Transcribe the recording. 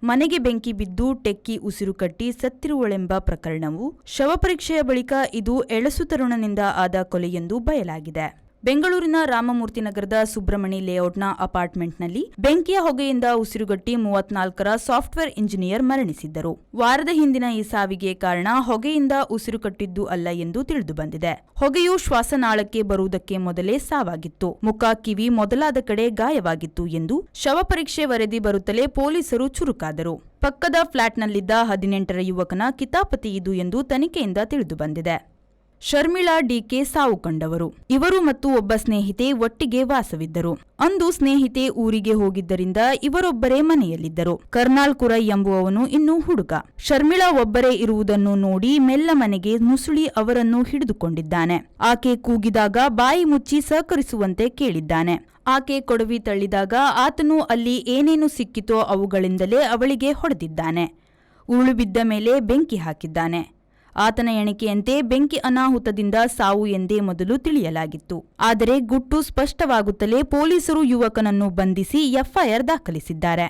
ಮನೆಗೆ ಬೆಂಕಿ ಬಿದ್ದು ಟೆಕ್ಕಿ ಉಸಿರುಕಟ್ಟಿ ಸತ್ತಿರುವಳೆಂಬ ಪ್ರಕರಣವು ಶವ ಪರೀಕ್ಷೆಯ ಬಳಿಕ ಇದು ಎಳಸು ತರುಣನಿಂದ ಆದ ಕೊಲೆಯೆಂದು ಬಯಲಾಗಿದೆ. ಬೆಂಗಳೂರಿನ ರಾಮಮೂರ್ತಿ ನಗರದ ಸುಬ್ರಮಣಿ ಲೇಔಟ್ನ ಅಪಾರ್ಟ್ಮೆಂಟ್ನಲ್ಲಿ ಬೆಂಕಿಯ ಹೊಗೆಯಿಂದ ಉಸಿರುಗಟ್ಟಿ 34ರ ಸಾಫ್ಟ್ವೇರ್ ಇಂಜಿನಿಯರ್ ಮರಣಿಸಿದ್ದರು. ವಾರದ ಹಿಂದಿನ ಈ ಸಾವಿಗೆ ಕಾರಣ ಹೊಗೆಯಿಂದ ಉಸಿರುಕಟ್ಟಿದ್ದು ಅಲ್ಲ ಎಂದು ತಿಳಿದುಬಂದಿದೆ. ಹೊಗೆಯು ಶ್ವಾಸನಾಳಕ್ಕೆ ಬರುವುದಕ್ಕೆ ಮೊದಲೇ ಸಾವಾಗಿತ್ತು. ಮುಖ, ಕಿವಿ ಮೊದಲಾದ ಕಡೆ ಗಾಯವಾಗಿತ್ತು ಎಂದು ಶವ ಪರೀಕ್ಷೆ ವರದಿ ಬರುತ್ತಲೇ ಪೊಲೀಸರು ಚುರುಕಾದರು. ಪಕ್ಕದ ಫ್ಲಾಟ್ನಲ್ಲಿದ್ದ 18ರ ಯುವಕನ ಕಿತಾಪತಿ ಇದು ಎಂದು ತನಿಖೆಯಿಂದ ತಿಳಿದುಬಂದಿದೆ. ಶರ್ಮಿಳಾ ಡಿಕೆ ಸಾವು ಕಂಡವರು. ಇವರು ಮತ್ತು ಒಬ್ಬ ಸ್ನೇಹಿತೆ ಒಟ್ಟಿಗೆ ವಾಸವಿದ್ದರು. ಅಂದು ಸ್ನೇಹಿತೆ ಊರಿಗೆ ಹೋಗಿದ್ದರಿಂದ ಇವರೊಬ್ಬರೇ ಮನೆಯಲ್ಲಿದ್ದರು. ಕರ್ನಾಲ್ ಕುರೈ ಎಂಬುವವನು ಇನ್ನೂ ಹುಡುಗ. ಶರ್ಮಿಳಾ ಒಬ್ಬರೇ ಇರುವುದನ್ನು ನೋಡಿ ಮೆಲ್ಲ ಮನೆಗೆ ನುಸುಳಿ ಅವರನ್ನು ಹಿಡಿದುಕೊಂಡಿದ್ದಾನೆ. ಆಕೆ ಕೂಗಿದಾಗ ಬಾಯಿ ಮುಚ್ಚಿ ಸಹಕರಿಸುವಂತೆ ಕೇಳಿದ್ದಾನೆ. ಆಕೆ ಕೊಡವಿ ತಳ್ಳಿದಾಗ ಆತನು ಅಲ್ಲಿ ಏನೇನು ಸಿಕ್ಕಿತೋ ಅವುಗಳಿಂದಲೇ ಅವಳಿಗೆ ಹೊಡೆದಿದ್ದಾನೆ. ಉರುಳು ಬಿದ್ದ ಮೇಲೆ ಬೆಂಕಿ ಹಾಕಿದ್ದಾನೆ. ಆತನ ಎಣಿಕೆಯಂತೆ ಬೆಂಕಿ ಅನಾಹುತದಿಂದ ಸಾವು ಎಂದೇ ಮೊದಲು ತಿಳಿಯಲಾಗಿತ್ತು. ಆದರೆ ಗುಟ್ಟು ಸ್ಪಷ್ಟವಾಗುತ್ತಲೇ ಪೊಲೀಸರು ಯುವಕನನ್ನು ಬಂಧಿಸಿ ಎಫ್ಐಆರ್ ದಾಖಲಿಸಿದ್ದಾರೆ.